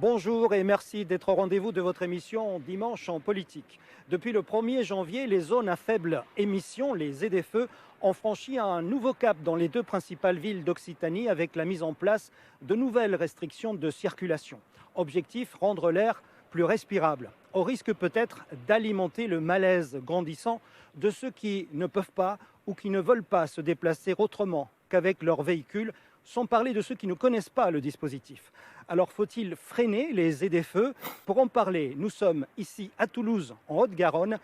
Bonjour et merci d'être au rendez-vous de votre émission Dimanche en politique. Depuis le 1er janvier, les zones à faible émission, les ZFE, ont franchi un nouveau cap dans les deux principales villes d'Occitanie avec la mise en place de nouvelles restrictions de circulation. Objectif, rendre l'air plus respirable, au risque peut-être d'alimenter le malaise grandissant de ceux qui ne peuvent pas ou qui ne veulent pas se déplacer autrement qu'avec leur véhicule, sans parler de ceux qui ne connaissent pas le dispositif. Alors faut-il freiner les ZFE? Pour en parler, nous sommes ici à Toulouse, en Haute-Garonne,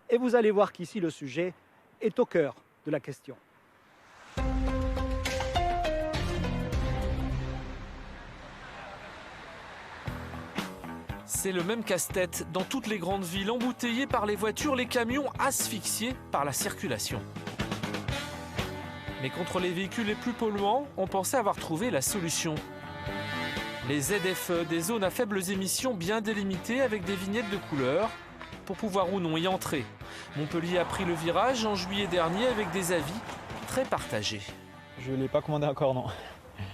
et vous allez voir qu'ici le sujet est au cœur de la question. C'est le même casse-tête dans toutes les grandes villes, embouteillées par les voitures, les camions, asphyxiés par la circulation. Mais contre les véhicules les plus polluants, on pensait avoir trouvé la solution. Les ZFE, des zones à faibles émissions bien délimitées avec des vignettes de couleur pour pouvoir ou non y entrer. Montpellier a pris le virage en juillet dernier avec des avis très partagés. Je ne l'ai pas commandé encore, non.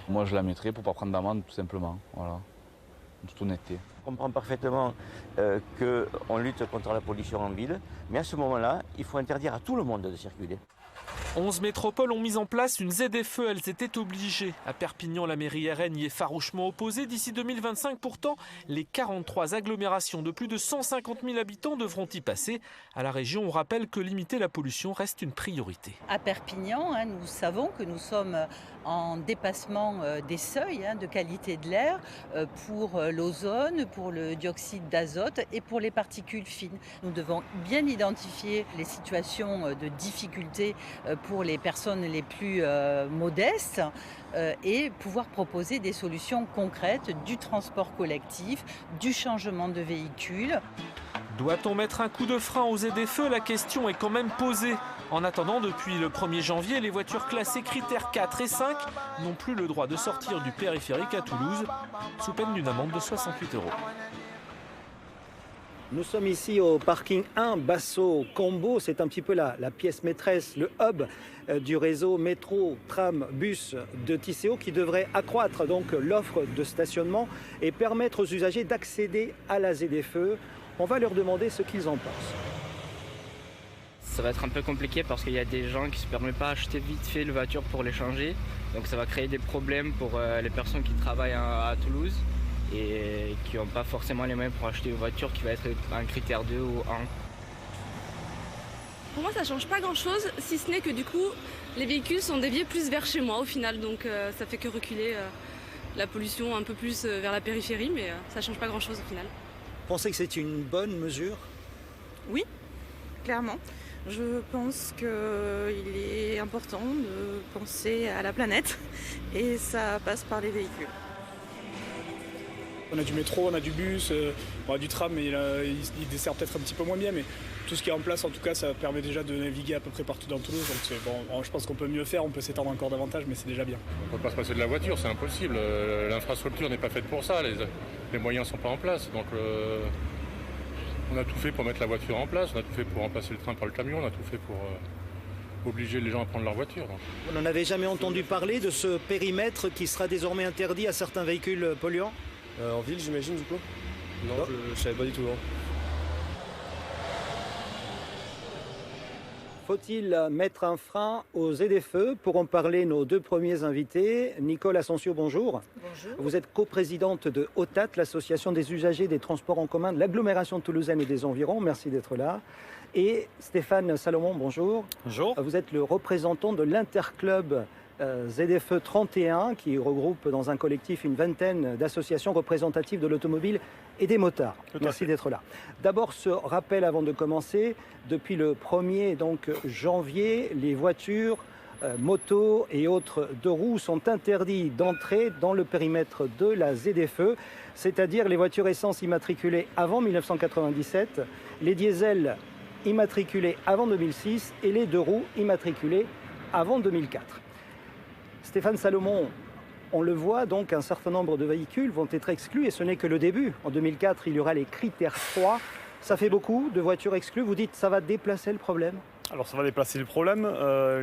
Moi, je la mettrais pour ne pas prendre d'amende, tout simplement. Voilà. En toute honnêteté. Je comprends parfaitement qu'on lutte contre la pollution en ville, mais à ce moment-là, il faut interdire à tout le monde de circuler. 11 métropoles ont mis en place une ZFE, elles étaient obligées. À Perpignan, la mairie RN y est farouchement opposée. D'ici 2025, pourtant, les 43 agglomérations de plus de 150 000 habitants devront y passer. À la région, on rappelle que limiter la pollution reste une priorité. À Perpignan, nous savons que nous sommes en dépassement des seuils de qualité de l'air pour l'ozone, pour le dioxyde d'azote et pour les particules fines. Nous devons bien identifier les situations de difficulté pour les personnes les plus modestes et pouvoir proposer des solutions concrètes, du transport collectif, du changement de véhicule. Doit-on mettre un coup de frein aux ZFE? La question est quand même posée. En attendant, depuis le 1er janvier, les voitures classées critères 4 et 5 n'ont plus le droit de sortir du périphérique à Toulouse, sous peine d'une amende de 68 €. Nous sommes ici au parking 1 Basso-Combo. C'est un petit peu la pièce maîtresse, le hub du réseau métro, tram, bus de Tisséo qui devrait accroître donc l'offre de stationnement et permettre aux usagers d'accéder à la ZFE. On va leur demander ce qu'ils en pensent. Ça va être un peu compliqué parce qu'il y a des gens qui ne se permettent pas d'acheter vite fait la voiture pour les changer. Donc ça va créer des problèmes pour les personnes qui travaillent à Toulouse et qui n'ont pas forcément les moyens pour acheter une voiture qui va être un critère 2 ou 1. Pour moi, ça change pas grand-chose, si ce n'est que du coup, les véhicules sont déviés plus vers chez moi au final. Donc ça fait que reculer la pollution un peu plus vers la périphérie, mais ça change pas grand-chose au final. Vous pensez que c'est une bonne mesure? Oui, clairement. Je pense qu'il est important de penser à la planète et ça passe par les véhicules. On a du métro, on a du bus, on a du tram, mais il dessert peut-être un petit peu moins bien, mais tout ce qui est en place, en tout cas, ça permet déjà de naviguer à peu près partout dans Toulouse. Donc bon, je pense qu'on peut mieux faire, on peut s'étendre encore davantage, mais c'est déjà bien. On ne peut pas se passer de la voiture, c'est impossible. L'infrastructure n'est pas faite pour ça, les moyens ne sont pas en place. Donc on a tout fait pour mettre la voiture en place, on a tout fait pour remplacer le train par le camion, on a tout fait pour obliger les gens à prendre leur voiture. Donc. Vous n'en avez jamais entendu parler de ce périmètre qui sera désormais interdit à certains véhicules polluants? En ville, j'imagine, du coup? Non, je ne savais pas du tout. Faut-il mettre un frein aux ZFE? Pour en parler, nos deux premiers invités. Nicole Asensio, bonjour. Bonjour. Vous êtes coprésidente de OTAT, l'association des usagers des transports en commun de l'agglomération toulousaine et des environs. Merci d'être là. Et Stéphane Salomon, bonjour. Bonjour. Vous êtes le représentant de l'Interclub ZFE 31 qui regroupe dans un collectif une vingtaine d'associations représentatives de l'automobile et des motards. Merci d'être là. D'abord, ce rappel avant de commencer. Depuis le 1er janvier, les voitures, motos et autres deux roues sont interdits d'entrer dans le périmètre de la ZFE, c'est-à-dire les voitures essence immatriculées avant 1997, les diesels immatriculés avant 2006 et les deux roues immatriculées avant 2004. Stéphane Salomon, on le voit, donc un certain nombre de véhicules vont être exclus et ce n'est que le début. En 2004, il y aura les critères 3. Ça fait beaucoup de voitures exclues. Vous dites que ça va déplacer le problème? Alors ça va déplacer le problème.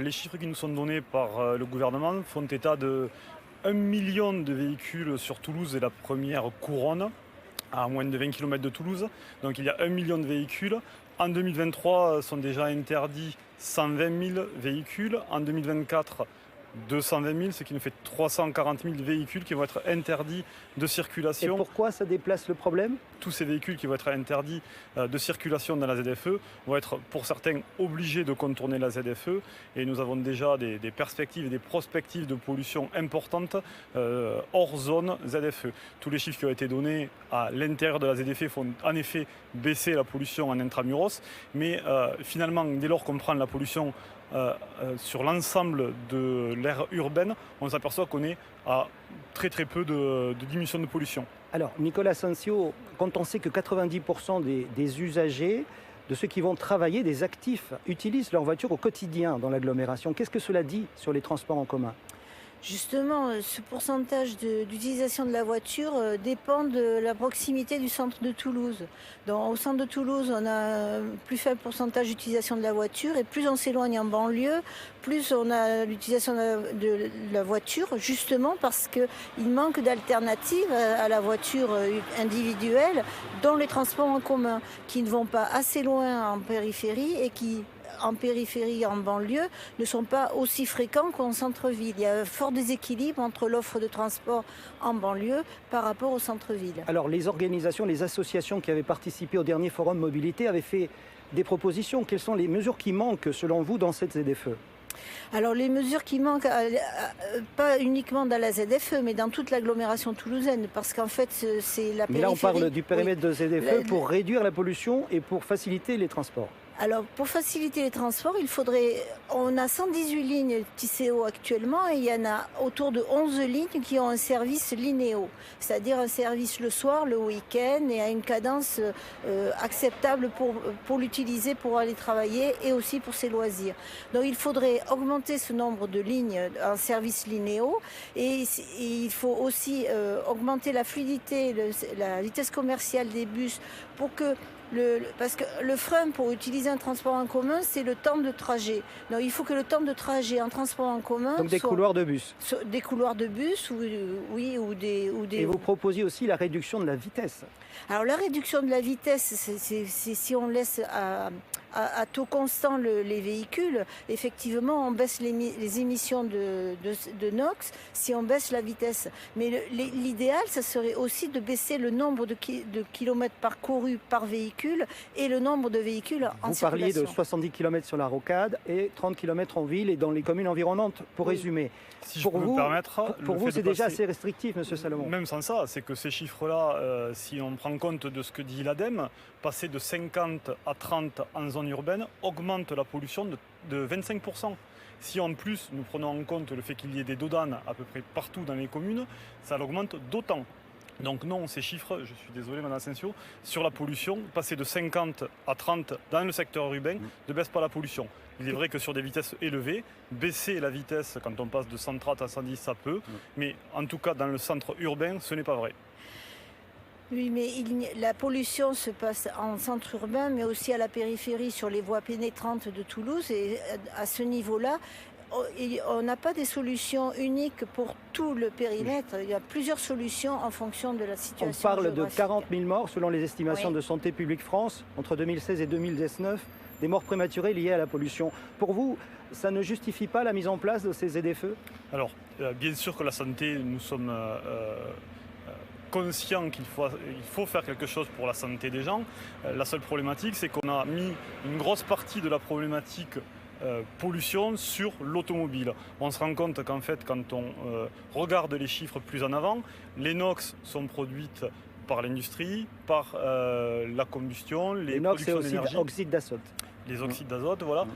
Les chiffres qui nous sont donnés par le gouvernement font état de 1 million de véhicules sur Toulouse et la première couronne à moins de 20 km de Toulouse. Donc il y a 1 million de véhicules. En 2023, sont déjà interdits 120 000 véhicules. En 2024, 220 000, ce qui nous fait 340 000 véhicules qui vont être interdits de circulation. Et pourquoi ça déplace le problème ? Tous ces véhicules qui vont être interdits de circulation dans la ZFE vont être pour certains obligés de contourner la ZFE. Et nous avons déjà des perspectives et des prospectives de pollution importantes hors zone ZFE. Tous les chiffres qui ont été donnés à l'intérieur de la ZFE font en effet baisser la pollution en intramuros. Mais finalement, dès lors qu'on prend la pollution sur l'ensemble de l'aire urbaine, on s'aperçoit qu'on est à très peu de diminution de pollution. Alors, Nicolas Sancio, quand on sait que 90% des usagers, de ceux qui vont travailler, des actifs, utilisent leur voiture au quotidien dans l'agglomération, qu'est-ce que cela dit sur les transports en commun ? Justement, ce pourcentage d'utilisation de la voiture dépend de la proximité du centre de Toulouse. Au centre de Toulouse, on a un plus faible pourcentage d'utilisation de la voiture et plus on s'éloigne en banlieue, plus on a l'utilisation de la voiture, justement parce qu'il manque d'alternatives à la voiture individuelle dans les transports en commun, qui ne vont pas assez loin en périphérie et qui, en périphérie, en banlieue, ne sont pas aussi fréquents qu'en centre-ville. Il y a un fort déséquilibre entre l'offre de transport en banlieue par rapport au centre-ville. Alors les organisations, les associations qui avaient participé au dernier forum mobilité avaient fait des propositions. Quelles sont les mesures qui manquent selon vous dans cette ZFE ? Alors les mesures qui manquent, pas uniquement dans la ZFE, mais dans toute l'agglomération toulousaine, parce qu'en fait c'est la périphérie. Mais là on parle du périmètre de ZFE pour réduire la pollution et pour faciliter les transports. Alors, pour faciliter les transports, on a 118 lignes TCO actuellement et il y en a autour de 11 lignes qui ont un service linéo, c'est-à-dire un service le soir, le week-end et à une cadence acceptable pour l'utiliser pour aller travailler et aussi pour ses loisirs. Donc, il faudrait augmenter ce nombre de lignes en service linéo et il faut aussi augmenter la fluidité, la vitesse commerciale des bus pour que parce que le frein pour utiliser un transport en commun, c'est le temps de trajet. Donc il faut que le temps de trajet en transport en commun... Donc des couloirs de bus. Des couloirs de bus, oui, ou des... Et vous proposiez aussi la réduction de la vitesse. Alors la réduction de la vitesse, c'est si on laisse à taux constant les véhicules, effectivement on baisse les émissions de NOx si on baisse la vitesse. Mais l'idéal, ça serait aussi de baisser le nombre de kilomètres parcourus par véhicule et le nombre de véhicules en circulation. Vous parliez de 70 km sur la rocade et 30 km en ville et dans les communes environnantes, pour résumer. Si je peux me permettre, pour vous, c'est déjà assez restrictif, M. Salomon. Même sans ça, c'est que ces chiffres-là, si on prend compte de ce que dit l'ADEME, passer de 50 à 30 en zone urbaine augmente la pollution de 25%. Si en plus nous prenons en compte le fait qu'il y ait des dodanes à peu près partout dans les communes, ça l'augmente d'autant. Donc non, ces chiffres, je suis désolé Mme Asensio, sur la pollution, passer de 50 à 30 dans le secteur urbain ne baisse pas la pollution. Il est vrai que sur des vitesses élevées, baisser la vitesse quand on passe de 130 à 110, ça peut, mais en tout cas dans le centre urbain, ce n'est pas vrai. Oui, mais la pollution se passe en centre urbain, mais aussi à la périphérie, sur les voies pénétrantes de Toulouse. Et à ce niveau-là, on n'a pas des solutions uniques pour tout le périmètre. Il y a plusieurs solutions en fonction de la situation. On parle de 40 000 morts selon les estimations de Santé publique France entre 2016 et 2019, des morts prématurées liées à la pollution. Pour vous, ça ne justifie pas la mise en place de ces ZFE ? Alors, bien sûr que la santé, nous sommes conscients qu'il faut faire quelque chose pour la santé des gens. La seule problématique, c'est qu'on a mis une grosse partie de la problématique pollution sur l'automobile. On se rend compte qu'en fait, quand on regarde les chiffres plus en avant, les NOx sont produites par l'industrie, par la combustion, les NOx productions d'énergie. C'est oxyde d'azote. Les oxydes d'azote, voilà.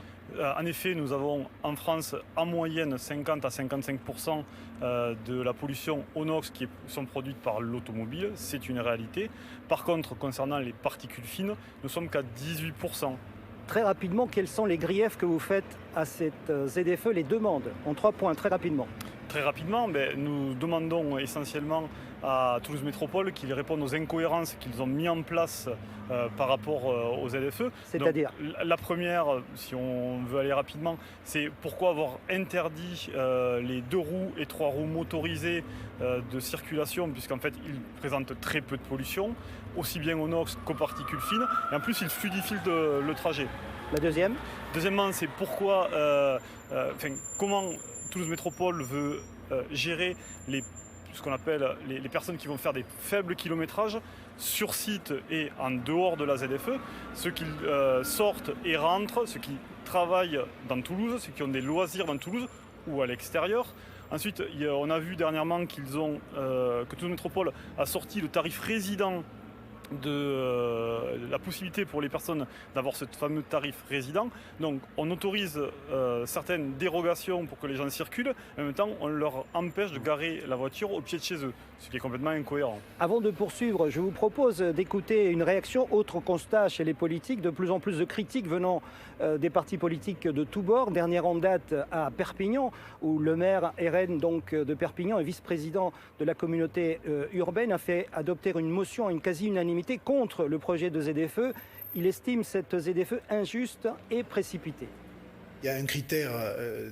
En effet, nous avons en France en moyenne 50 à 55% de la pollution aux NOx qui sont produites par l'automobile. C'est une réalité. Par contre, concernant les particules fines, nous sommes qu'à 18%. Très rapidement, quels sont les griefs que vous faites à cette ZFE, les demandes, en 3 points, très rapidement? Très rapidement, nous demandons essentiellement à Toulouse Métropole qu'ils répondent aux incohérences qu'ils ont mis en place par rapport aux ZFE. C'est-à-dire ? La première, si on veut aller rapidement, c'est pourquoi avoir interdit les 2 roues et 3 roues motorisées de circulation, puisqu'en fait ils présentent très peu de pollution, aussi bien aux NOx qu'aux particules fines, et en plus ils fluidifient le trajet. La deuxième ? Deuxièmement, c'est pourquoi, comment Toulouse Métropole veut gérer ce qu'on appelle les personnes qui vont faire des faibles kilométrages sur site et en dehors de la ZFE, ceux qui sortent et rentrent, ceux qui travaillent dans Toulouse, ceux qui ont des loisirs dans Toulouse ou à l'extérieur. Ensuite, on a vu dernièrement que Toulouse Métropole a sorti le tarif résident de la possibilité pour les personnes d'avoir ce fameux tarif résident. Donc on autorise certaines dérogations pour que les gens circulent, en même temps on leur empêche de garer la voiture au pied de chez eux, ce qui est complètement incohérent. Avant de poursuivre, je vous propose d'écouter une réaction. Autre constat chez les politiques, de plus en plus de critiques venant des partis politiques de tous bords. Dernière en date à Perpignan, où le maire RN donc, de Perpignan et vice-président de la communauté urbaine a fait adopter une motion à une quasi-unanimité contre le projet de ZFE. Il estime cette ZFE injuste et précipitée. Il y a un critère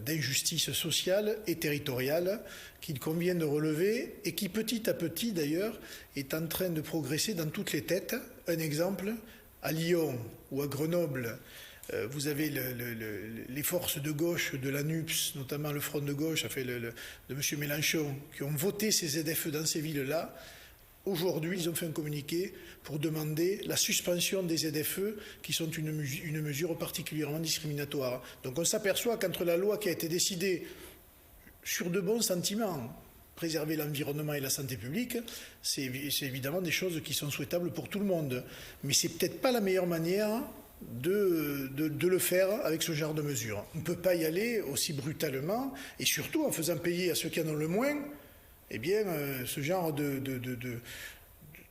d'injustice sociale et territoriale qu'il convient de relever et qui petit à petit d'ailleurs est en train de progresser dans toutes les têtes. Un exemple, à Lyon ou à Grenoble, vous avez les forces de gauche de la NUPS, notamment le Front de gauche de M. Mélenchon, qui ont voté ces ZFE dans ces villes-là. Aujourd'hui, ils ont fait un communiqué pour demander la suspension des ZFE, qui sont une mesure particulièrement discriminatoire. Donc on s'aperçoit qu'entre la loi qui a été décidée sur de bons sentiments, préserver l'environnement et la santé publique, c'est évidemment des choses qui sont souhaitables pour tout le monde. Mais c'est peut-être pas la meilleure manière de le faire avec ce genre de mesures. On ne peut pas y aller aussi brutalement, et surtout en faisant payer à ceux qui en ont le moins, eh bien, ce genre de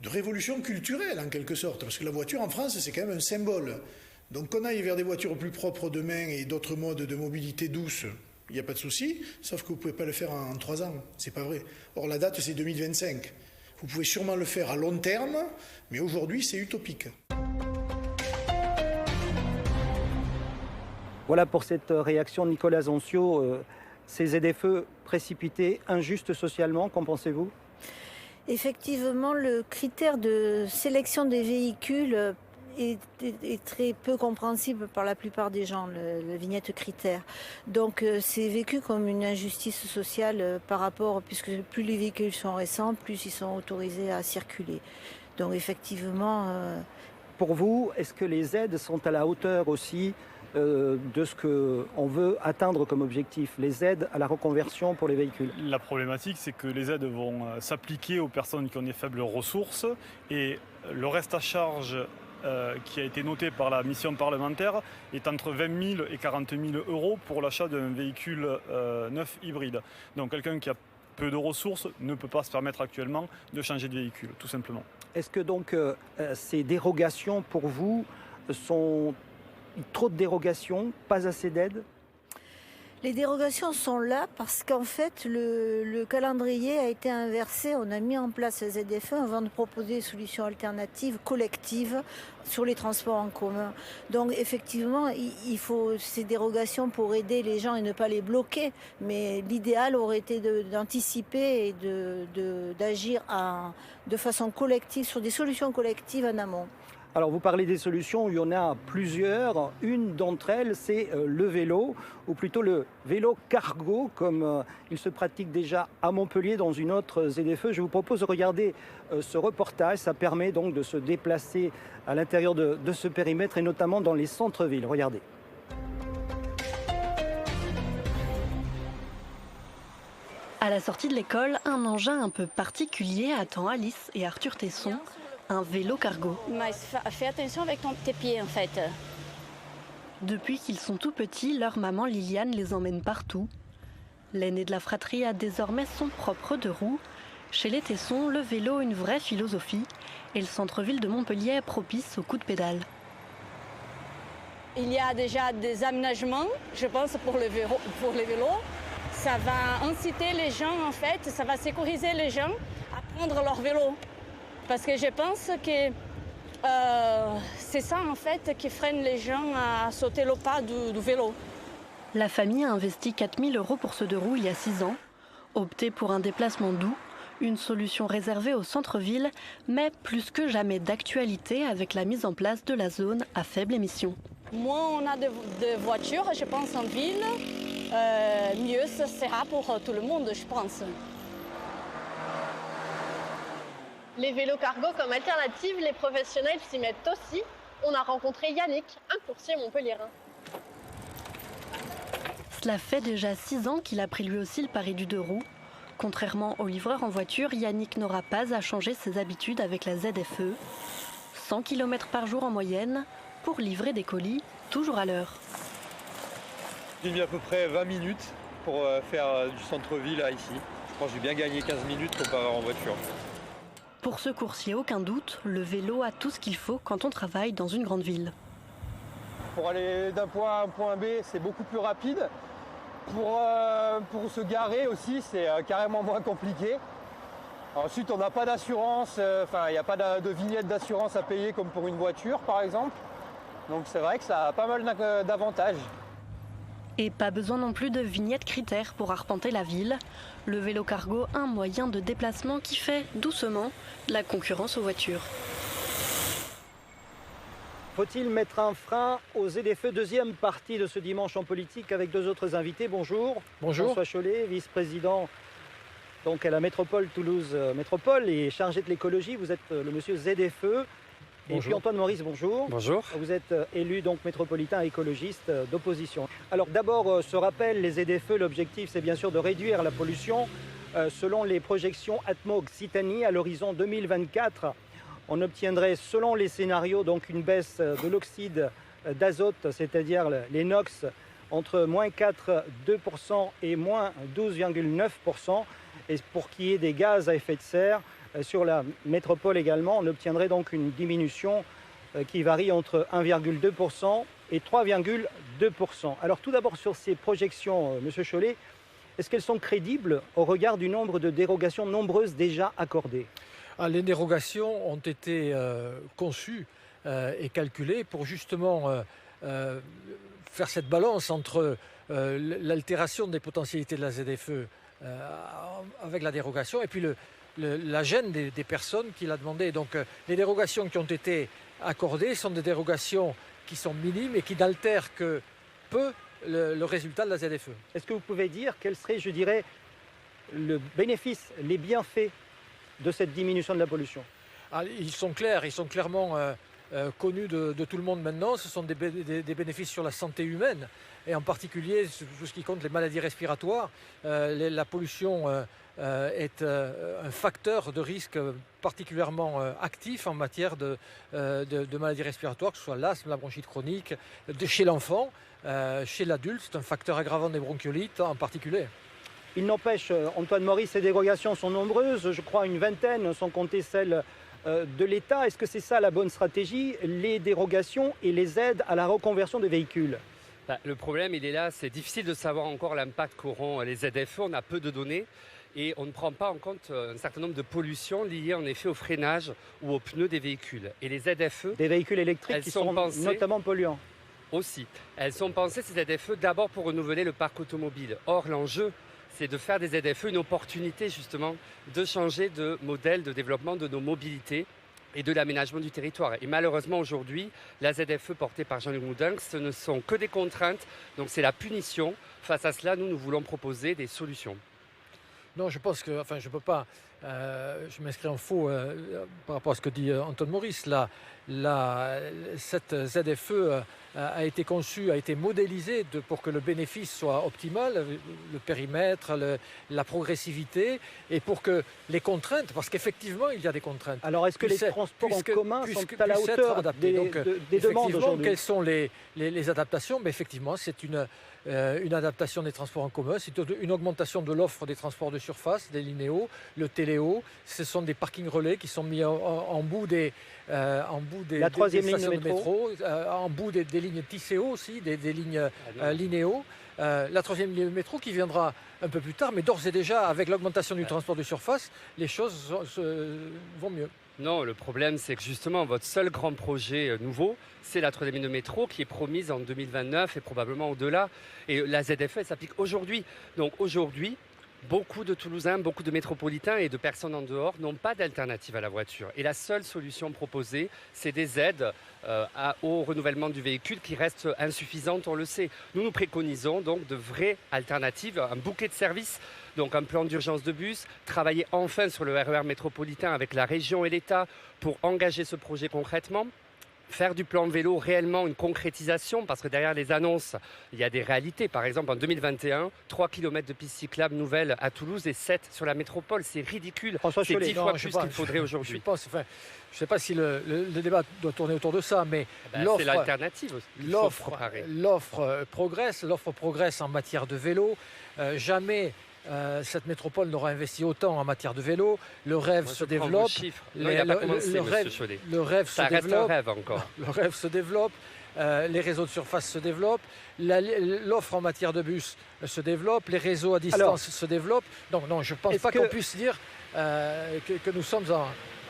révolution culturelle, en quelque sorte. Parce que la voiture, en France, c'est quand même un symbole. Donc qu'on aille vers des voitures plus propres demain et d'autres modes de mobilité douce, il n'y a pas de souci, sauf que vous ne pouvez pas le faire en 3 ans. C'est pas vrai. Or, la date, c'est 2025. Vous pouvez sûrement le faire à long terme, mais aujourd'hui, c'est utopique. Voilà pour cette réaction de Nicolas Zoncio. Ces ZFE précipités, injustes socialement, qu'en pensez-vous ? Effectivement, le critère de sélection des véhicules est très peu compréhensible par la plupart des gens, la vignette critère. Donc c'est vécu comme une injustice sociale par rapport, puisque plus les véhicules sont récents, plus ils sont autorisés à circuler. Donc effectivement... Pour vous, est-ce que les aides sont à la hauteur aussi de ce qu'on veut atteindre comme objectif, les aides à la reconversion pour les véhicules? La problématique, c'est que les aides vont s'appliquer aux personnes qui ont des faibles ressources et le reste à charge qui a été noté par la mission parlementaire est entre 20 000 et 40 000 euros pour l'achat d'un véhicule neuf hybride. Donc quelqu'un qui a peu de ressources ne peut pas se permettre actuellement de changer de véhicule, tout simplement. Est-ce que donc ces dérogations pour vous sont trop de dérogations, pas assez d'aides? Les dérogations sont là parce qu'en fait le calendrier a été inversé. On a mis en place les ZFE avant de proposer des solutions alternatives collectives sur les transports en commun. Donc effectivement, il faut ces dérogations pour aider les gens et ne pas les bloquer. Mais l'idéal aurait été d'anticiper et d'agir de façon collective sur des solutions collectives en amont. Alors vous parlez des solutions, il y en a plusieurs. Une d'entre elles, c'est le vélo, ou plutôt le vélo cargo, comme il se pratique déjà à Montpellier dans une autre ZFE. Je vous propose de regarder ce reportage. Ça permet donc de se déplacer à l'intérieur de ce périmètre et notamment dans les centres-villes. Regardez. À la sortie de l'école, un engin un peu particulier attend Alice et Arthur Tesson. Un vélo cargo. Mais fais attention avec tes pieds en fait. Depuis qu'ils sont tout petits, leur maman Liliane les emmène partout. L'aîné de la fratrie a désormais son propre 2 roues. Chez les Tesson, le vélo a une vraie philosophie et le centre-ville de Montpellier est propice aux coups de pédale. Il y a déjà des aménagements, je pense, pour les vélos. ça va inciter les gens, en fait, ça va sécuriser les gens à prendre leur vélo. Parce que je pense que c'est ça, en fait, qui freine les gens à sauter le pas du vélo. La famille a investi 4 000 € pour ce 2 roues il y a 6 ans. Opté pour un déplacement doux, une solution réservée au centre-ville, mais plus que jamais d'actualité avec la mise en place de la zone à faible émission. Moins on a de voitures, je pense, en ville, mieux ce sera pour tout le monde, je pense. Les vélos cargo comme alternative, les professionnels s'y mettent aussi. On a rencontré Yannick, un coursier montpelliérain. Cela fait déjà 6 ans qu'il a pris lui aussi le pari du 2 roues. Contrairement aux livreurs en voiture, Yannick n'aura pas à changer ses habitudes avec la ZFE. 100 km par jour en moyenne pour livrer des colis toujours à l'heure. J'ai mis à peu près 20 minutes pour faire du centre-ville à ici. Je pense que j'ai bien gagné 15 minutes comparé en voiture. Pour ce coursier, aucun doute, le vélo a tout ce qu'il faut quand on travaille dans une grande ville. Pour aller d'un point A à un point B, c'est beaucoup plus rapide. Pour se garer aussi, c'est carrément moins compliqué. Ensuite, on n'a pas d'assurance, il n'y a pas de vignette d'assurance à payer comme pour une voiture, par exemple. Donc c'est vrai que ça a pas mal d'avantages. Et pas besoin non plus de vignette critères pour arpenter la ville. Le vélo cargo, un moyen de déplacement qui fait doucement la concurrence aux voitures. Faut-il mettre un frein aux ZFE? Deuxième partie de ce dimanche en politique avec 2 autres invités. Bonjour. Bonjour. François Chollet, vice-président donc à la métropole Toulouse Métropole et chargé de l'écologie. Vous êtes le monsieur ZFE. Et Bonjour. puis Antoine Maurice, bonjour. Bonjour. Vous êtes élu donc métropolitain écologiste d'opposition. Alors d'abord, ce rappel, les ZFE, l'objectif c'est bien sûr de réduire la pollution. Selon les projections Atmo-Occitanie, à l'horizon 2024, on obtiendrait selon les scénarios donc une baisse de l'oxyde d'azote, c'est-à-dire les NOx, entre moins 4,2% et moins 12,9%. Et pour qu'il y ait des gaz à effet de serre, sur la métropole également, on obtiendrait donc une diminution qui varie entre 1,2% et 3,2%. Alors tout d'abord sur ces projections, Monsieur Chollet, est-ce qu'elles sont crédibles au regard du nombre de dérogations nombreuses déjà accordées? Les dérogations ont été conçues et calculées pour justement faire cette balance entre l'altération des potentialités de la ZFE avec la dérogation et puis la gêne des personnes qui l'a demandé. Donc les dérogations qui ont été accordées sont des dérogations qui sont minimes et qui n'altèrent que peu le résultat de la ZFE. Est-ce que vous pouvez dire quel serait, je dirais, le bénéfice, les bienfaits de cette diminution de la pollution? Ils sont clairs, ils sont clairement connus de tout le monde maintenant. Ce sont des bénéfices sur la santé humaine et en particulier tout ce qui compte les maladies respiratoires. La pollution est un facteur de risque particulièrement actif en matière de maladies respiratoires, que ce soit l'asthme, la bronchite chronique, chez l'enfant, chez l'adulte, c'est un facteur aggravant des bronchiolites en particulier. Il n'empêche, Antoine Maurice, ces dérogations sont nombreuses, je crois une vingtaine, sans compter celles de l'État. Est-ce que c'est ça la bonne stratégie, les dérogations et les aides à la reconversion des véhicules? Le problème, il est là, c'est difficile de savoir encore l'impact qu'auront les ZFE, on a peu de données et on ne prend pas en compte un certain nombre de pollutions liées en effet au freinage ou aux pneus des véhicules. Et les ZFE... Des véhicules électriques qui sont notamment polluants. Aussi. Elles sont pensées, ces ZFE, d'abord pour renouveler le parc automobile. Or, l'enjeu, c'est de faire des ZFE une opportunité justement de changer de modèle de développement de nos mobilités et de l'aménagement du territoire. Et malheureusement aujourd'hui, la ZFE portée par Jean-Luc Moudin, ce ne sont que des contraintes, donc c'est la punition. Face à cela, nous voulons proposer des solutions. Non, je pense que, je ne peux pas, je m'inscris en faux par rapport à ce que dit Antoine Maurice. Cette ZFE a été conçue, a été modélisée pour que le bénéfice soit optimal, le périmètre, la progressivité, et pour que les contraintes, parce qu'effectivement il y a des contraintes. Alors est-ce que les transports en commun sont à la hauteur des demandes aujourd'hui? Quelles sont les adaptations? Mais effectivement, c'est une adaptation des transports en commun, c'est une augmentation de l'offre des transports de surface, des lignéos, le téléo. Ce sont des parkings relais qui sont mis en bout des la troisième ligne stations de métro, en bout des lignes Tisséo aussi, des lignes linéo. La troisième ligne de métro qui viendra un peu plus tard, mais d'ores et déjà, avec l'augmentation du transport de surface, les choses vont mieux. Non, le problème, c'est que justement, votre seul grand projet nouveau, c'est la troisième ligne de métro qui est promise en 2029 et probablement au-delà. Et la ZFE, elle s'applique aujourd'hui. Donc aujourd'hui, beaucoup de Toulousains, beaucoup de métropolitains et de personnes en dehors n'ont pas d'alternative à la voiture. Et la seule solution proposée, c'est des aides au renouvellement du véhicule qui restent insuffisantes, on le sait. Nous préconisons donc de vraies alternatives, un bouquet de services, donc un plan d'urgence de bus, travailler enfin sur le RER métropolitain avec la région et l'État pour engager ce projet concrètement. Faire du plan vélo réellement une concrétisation, parce que derrière les annonces, il y a des réalités. Par exemple, en 2021, 3 km de pistes cyclables nouvelles à Toulouse et 7 sur la métropole. C'est ridicule. C'est 10 fois plus qu'il faudrait aujourd'hui. Je ne sais pas si le débat doit tourner autour de ça, mais c'est l'alternative. L'offre progresse en matière de vélo. Jamais cette métropole n'aura investi autant en matière de vélo. Le rêve se développe. Le rêve se développe. Le rêve se développe. Les réseaux de surface se développent. L'offre en matière de bus se développe. Les réseaux à distance se développent. Donc non, je ne pense pas qu'on puisse dire que nous sommes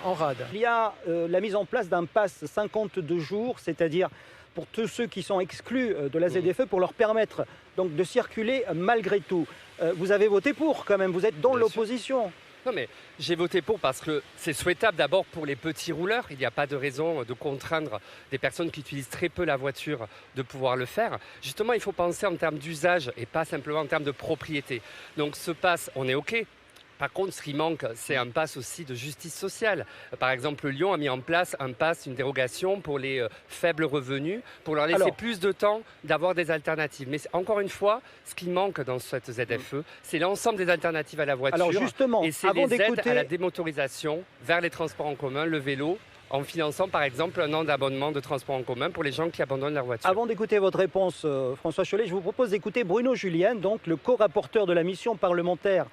en rade. Il y a la mise en place d'un pass 52 jours, c'est-à-dire pour tous ceux qui sont exclus de la ZFE, pour leur permettre donc de circuler malgré tout. Vous avez voté pour quand même, vous êtes dans l'opposition. Non mais j'ai voté pour parce que c'est souhaitable d'abord pour les petits rouleurs. Il n'y a pas de raison de contraindre des personnes qui utilisent très peu la voiture de pouvoir le faire. Justement, il faut penser en termes d'usage et pas simplement en termes de propriété. Donc ce pass, on est OK. Par contre, ce qui manque, c'est un pass aussi de justice sociale. Par exemple, Lyon a mis en place un pass, une dérogation pour les faibles revenus, pour leur laisser plus de temps d'avoir des alternatives. Mais encore une fois, ce qui manque dans cette ZFE, c'est l'ensemble des alternatives à la voiture. Alors justement, et c'est les aides à la démotorisation vers les transports en commun, le vélo, en finançant par exemple un an d'abonnement de transport en commun pour les gens qui abandonnent leur voiture. Avant d'écouter votre réponse, François Chollet, je vous propose d'écouter Bruno Julien, donc le co-rapporteur de la mission parlementaire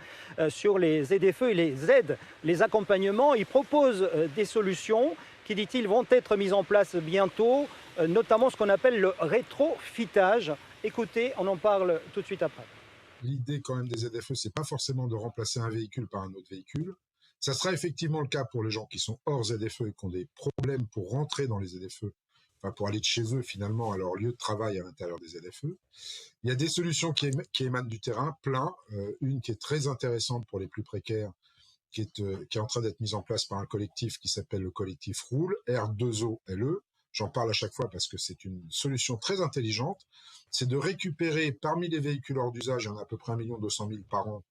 sur les ZFE et les aides, les accompagnements. Il propose des solutions qui, dit-il, vont être mises en place bientôt, notamment ce qu'on appelle le rétrofitage. Écoutez, on en parle tout de suite après. L'idée quand même des ZFE, c'est pas forcément de remplacer un véhicule par un autre véhicule. Ça sera effectivement le cas pour les gens qui sont hors ZFE et qui ont des problèmes pour rentrer dans les ZFE, enfin pour aller de chez eux finalement à leur lieu de travail à l'intérieur des ZFE. Il y a des solutions qui émanent du terrain, plein. Une qui est très intéressante pour les plus précaires, qui est en train d'être mise en place par un collectif qui s'appelle le collectif Roule, R2OLE. J'en parle à chaque fois parce que c'est une solution très intelligente. C'est de récupérer parmi les véhicules hors d'usage, il y en a à peu près 1 200 000 par an,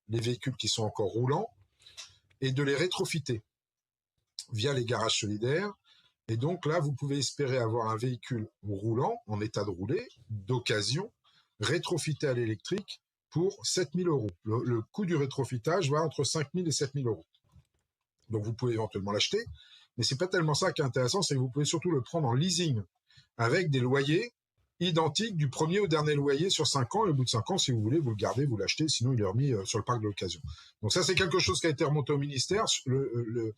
les véhicules qui sont encore roulants, et de les rétrofiter via les garages solidaires. Et donc là, vous pouvez espérer avoir un véhicule roulant, en état de rouler, d'occasion, rétrofité à l'électrique pour 7 000 €. Le coût du rétrofitage va entre 5 000 et 7 000 €. Donc vous pouvez éventuellement l'acheter, mais c'est pas tellement ça qui est intéressant, c'est que vous pouvez surtout le prendre en leasing, avec des loyers identiques du premier au dernier loyer sur 5 ans, et au bout de 5 ans, si vous voulez, vous le gardez, vous l'achetez, sinon il est remis sur le parc de l'occasion. Donc ça, c'est quelque chose qui a été remonté au ministère. Le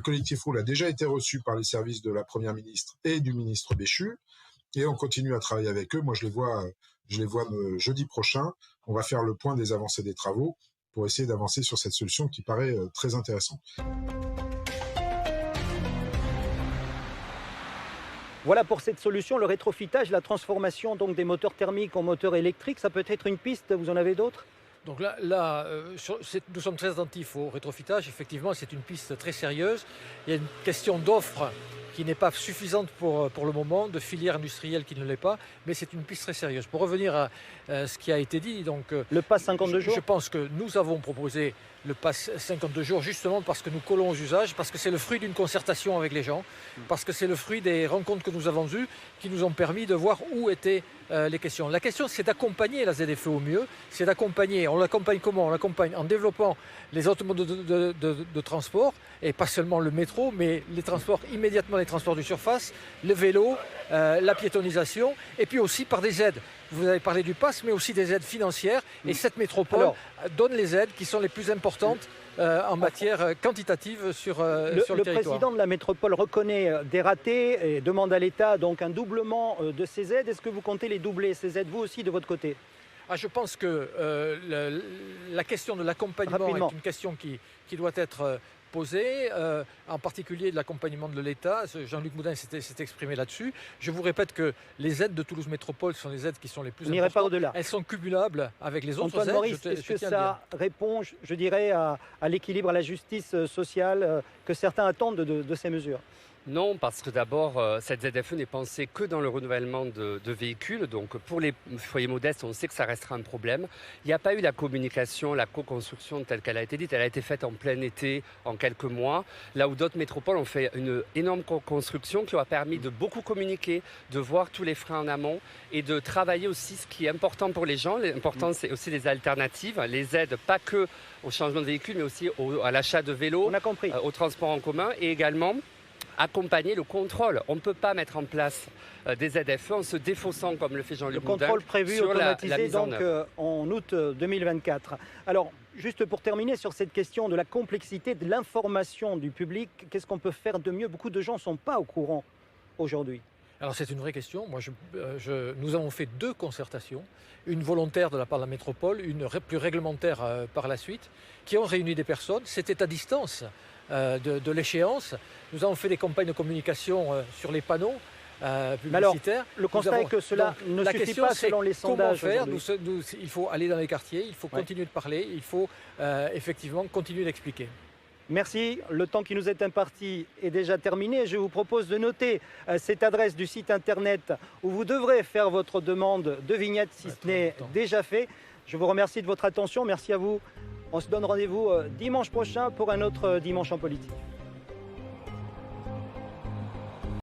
collectif Roule a déjà été reçu par les services de la Première ministre et du ministre Béchu, et on continue à travailler avec eux. Moi, je les vois jeudi prochain. On va faire le point des avancées des travaux pour essayer d'avancer sur cette solution qui paraît très intéressante. Voilà pour cette solution, le rétrofitage, la transformation donc des moteurs thermiques en moteurs électriques. Ça peut être une piste, vous en avez d'autres ? Donc nous sommes très attentifs au rétrofitage. Effectivement, c'est une piste très sérieuse. Il y a une question d'offre qui n'est pas suffisante pour le moment, de filière industrielle qui ne l'est pas, mais c'est une piste très sérieuse. Pour revenir à ce qui a été dit, donc, le pass 52 jours. Je pense que nous avons proposé le pass 52 jours justement parce que nous collons aux usages, parce que c'est le fruit d'une concertation avec les gens, parce que c'est le fruit des rencontres que nous avons eues qui nous ont permis de voir où étaient les questions. La question, c'est d'accompagner la ZFE au mieux. C'est d'accompagner. On l'accompagne comment? On l'accompagne en développant les autres modes de transport, et pas seulement le métro, mais les transports, immédiatement les transports de surface, le vélo, la piétonisation, et puis aussi par des aides. Vous avez parlé du pass, mais aussi des aides financières. Et cette métropole donne les aides qui sont les plus importantes en matière quantitative sur le territoire. Le président de la métropole reconnaît des ratés et demande à l'État donc un doublement de ces aides. Est-ce que vous comptez les doubler, ces aides, vous aussi, de votre côté? Je pense que la question de l'accompagnement est une question qui doit être posée, en particulier de l'accompagnement de l'État. Jean-Luc Moudin s'est exprimé là-dessus. Je vous répète que les aides de Toulouse Métropole sont les aides qui sont les plus importantes. Pas au-delà. Elles sont cumulables avec les autres Antoine aides. Maurice, est-ce que ça répond, je dirais, à l'équilibre, à la justice sociale que certains attendent de ces mesures? Non, parce que d'abord, cette ZFE n'est pensée que dans le renouvellement de véhicules. Donc pour les foyers modestes, on sait que ça restera un problème. Il n'y a pas eu la communication, la co-construction telle qu'elle a été dite. Elle a été faite en plein été, en quelques mois. Là où d'autres métropoles ont fait une énorme co-construction qui a permis de beaucoup communiquer, de voir tous les freins en amont et de travailler aussi ce qui est important pour les gens. L'important, c'est aussi les alternatives, les aides, pas que au changement de véhicule, mais aussi à l'achat de vélos, au transport en commun et également accompagner le contrôle. On ne peut pas mettre en place des ZFE en se défaussant, comme le fait Jean-Luc Moudin, le contrôle prévu sur automatisé la mise en donc, œuvre. en août 2024. Alors, juste pour terminer sur cette question de la complexité de l'information du public, qu'est-ce qu'on peut faire de mieux? Beaucoup de gens ne sont pas au courant aujourd'hui. Alors c'est une vraie question. Nous avons fait 2 concertations, une volontaire de la part de la métropole, une plus réglementaire par la suite, qui ont réuni des personnes. C'était à distance de l'échéance. Nous avons fait des campagnes de communication sur les panneaux publicitaires. Alors, le constat est que cela ne suffit pas selon les sondages. Comment faire? Il faut aller dans les quartiers, il faut continuer de parler, il faut effectivement continuer d'expliquer. Merci. Le temps qui nous est imparti est déjà terminé. Je vous propose de noter cette adresse du site internet où vous devrez faire votre demande de vignette si ce n'est déjà fait. Je vous remercie de votre attention. Merci à vous. On se donne rendez-vous dimanche prochain pour un autre Dimanche en politique.